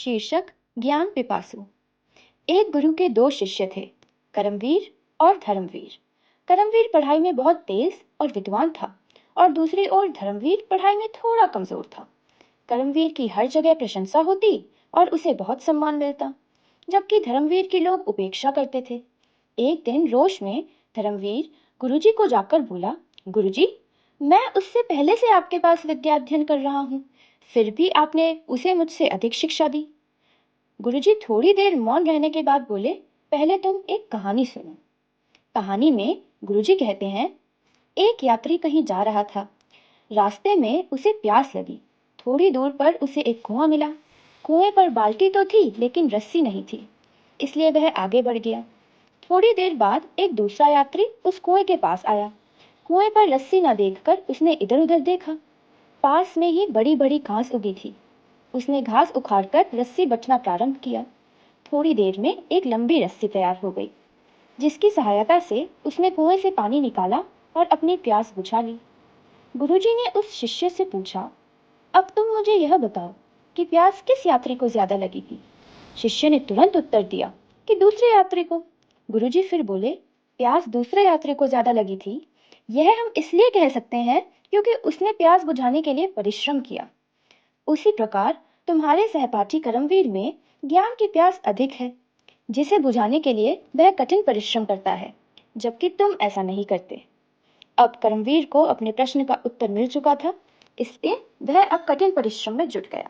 शीर्षक ज्ञान पिपासु। एक गुरु के दो शिष्य थे, करमवीर और धर्मवीर। करमवीर पढ़ाई में बहुत तेज और विद्वान था और दूसरी ओर धर्मवीर पढ़ाई में थोड़ा कमजोर था। करमवीर की हर जगह प्रशंसा होती और उसे बहुत सम्मान मिलता, जबकि धर्मवीर की लोग उपेक्षा करते थे। एक दिन रोष में धर्मवीर गुरुजी को जाकर बोला, गुरुजी, मैं उससे पहले से आपके पास विद्या अध्ययन कर रहा हूँ, फिर भी आपने उसे मुझसे अधिक शिक्षा दी। गुरुजी थोड़ी देर मौन रहने के बाद बोले, पहले तुम एक कहानी सुनो। कहानी में गुरुजी कहते हैं, एक यात्री कहीं जा रहा था। रास्ते में उसे प्यास लगी। थोड़ी दूर पर उसे एक कुआं मिला। कुएं पर बाल्टी तो थी लेकिन रस्सी नहीं थी, इसलिए वह आगे बढ़ गया। थोड़ी देर बाद एक दूसरा यात्री उस कुएं के पास आया। कुएं पर रस्सी न देखकर उसने इधर उधर देखा। पास में ही बड़ी बड़ी घास उगी थी। उसने घास उखाड़कर रस्सी बटना प्रारंभ किया। थोड़ी देर में एक लंबी रस्सी तैयार हो गई, जिसकी सहायता से उसने कुएं से पानी निकाला और अपनी प्यास बुझा ली। गुरुजी ने उस शिष्य से पूछा, अब तुम मुझे यह बताओ कि प्यास किस यात्री को ज्यादा लगेगी। शिष्य ने तुरंत उत्तर दिया कि दूसरे यात्री को। गुरुजी फिर बोले, प्यास दूसरे यात्री को ज्यादा लगी थी, यह हम इसलिए कह सकते हैं क्योंकि उसने प्यास बुझाने के लिए परिश्रम किया। उसी प्रकार तुम्हारे सहपाठी करमवीर में ज्ञान की प्यास अधिक है, जिसे बुझाने के लिए वह कठिन परिश्रम करता है, जबकि तुम ऐसा नहीं करते। अब करमवीर को अपने प्रश्न का उत्तर मिल चुका था, इसलिए वह अब कठिन परिश्रम में जुट गया।